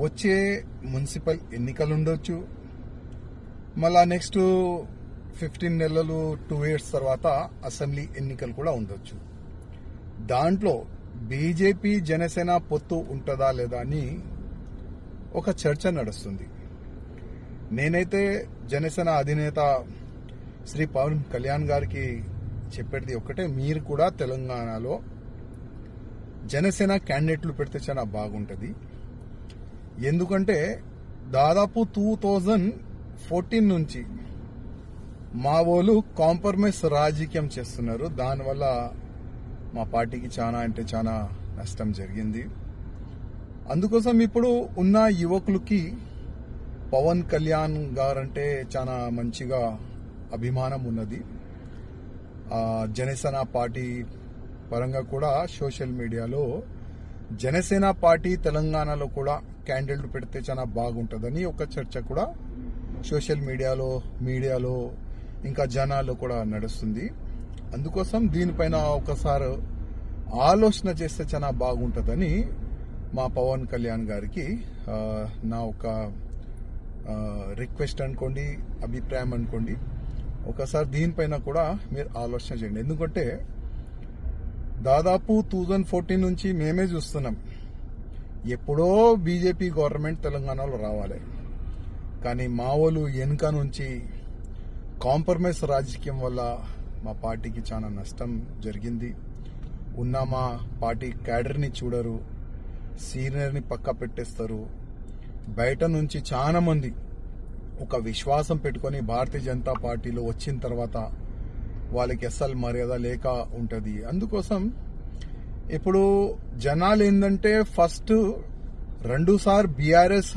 వచ్చే మున్సిపల్ ఎన్నికలు ఉండొచ్చు, మళ్ళా నెక్స్ట్ 15 నెలలు 2 years తర్వాత అసెంబ్లీ ఎన్నికలు కూడా ఉండొచ్చు. దాంట్లో బీజేపీ జనసేన పొత్తు ఉంటుందా లేదా అని ఒక చర్చ నడుస్తుంది. నేనైతే జనసేన అధినేత శ్రీ పవన్ కళ్యాణ్ గారికి చెప్పేది ఒకటే, మీరు కూడా తెలంగాణలో జనసేన క్యాండిడేట్లు పెడితే చాలా బాగుంటుంది. ఎందుకంటే దాదాపు 2014 నుంచి మా వాళ్ళు కాంప్రమైజ్ రాజకీయం చేస్తున్నారు. దానివల్ల మా పార్టీకి చాలా అంటే చాలా నష్టం జరిగింది. అందుకోసం ఇప్పుడు ఉన్న యువకులకి పవన్ కళ్యాణ్ గారంటే చాలా మంచిగా అభిమానం ఉన్నది. జనసేన పార్టీ పరంగా కూడా సోషల్ మీడియాలో జనసేన పార్టీ తెలంగాణలో కూడా క్యాండిడేట్లు పెడితే చాలా బాగుంటుందని ఒక చర్చ కూడా సోషల్ మీడియాలో ఇంకా జనాల్లో కూడా నడుస్తుంది. అందుకోసం దీనిపైన ఒకసారి ఆలోచన చేస్తే చాలా బాగుంటుందని మా పవన్ కళ్యాణ్ గారికి నా ఒక రిక్వెస్ట్ అనుకోండి, అభిప్రాయం అనుకోండి. ఒకసారి దీనిపైన కూడా మీరు ఆలోచన చేయండి. ఎందుకంటే దాదాపు 2014 నుంచి మేమే చూస్తున్నాం, ఎప్పుడో బీజేపీ గవర్నమెంట్ తెలంగాణలో రావాలి, కానీ మా వాళ్ళు వెనుక నుంచి కాంప్రమైజ్ రాజకీయం వల్ల మా పార్టీకి చాలా నష్టం జరిగింది. ఉన్న మా పార్టీ క్యాడర్ని చూడరు, సీనియర్ని పక్క పెట్టేస్తారు. బయట నుంచి చాలా మంది ఒక విశ్వాసం పెట్టుకొని భారతీయ జనతా పార్టీలో వచ్చిన తర్వాత వాళ్ళకి అస్సలు మర్యాద లేక ఉంటుంది. అందుకోసం ఇప్పుడు జనాలు ఏంటంటే ఫస్ట్ 2 సార్లు బీఆర్ఎస్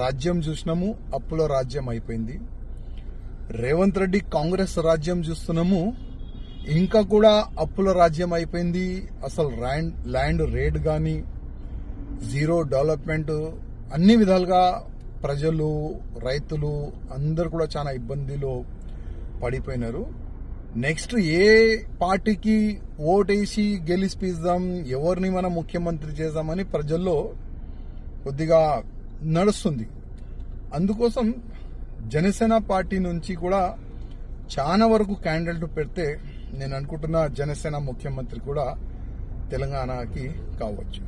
రాజ్యం చూసినాము, అప్పుల రాజ్యం అయిపోయింది. రేవంత్ రెడ్డి కాంగ్రెస్ రాజ్యం చూస్తున్నాము, ఇంకా కూడా అప్పుల రాజ్యం అయిపోయింది. అసలు ల్యాండ్ రేట్ కానీ జీరో డెవలప్మెంట్, అన్ని విధాలుగా ప్రజలు రైతులు అందరు కూడా చాలా ఇబ్బందిలో పడిపోయినారు. నెక్స్ట్ ఏ పార్టీకి ఓటేసి గెలిపిద్దాం, ఎవరిని మనం ముఖ్యమంత్రి చేద్దామని ప్రజల్లో కొద్దిగా నడుస్తుంది. అందుకోసం జనసేన పార్టీ నుంచి కూడా చాలా వరకు క్యాండిడేట్లు పెడితే నేను అనుకుంటున్నా జనసేన ముఖ్యమంత్రి కూడా తెలంగాణకి కావచ్చు.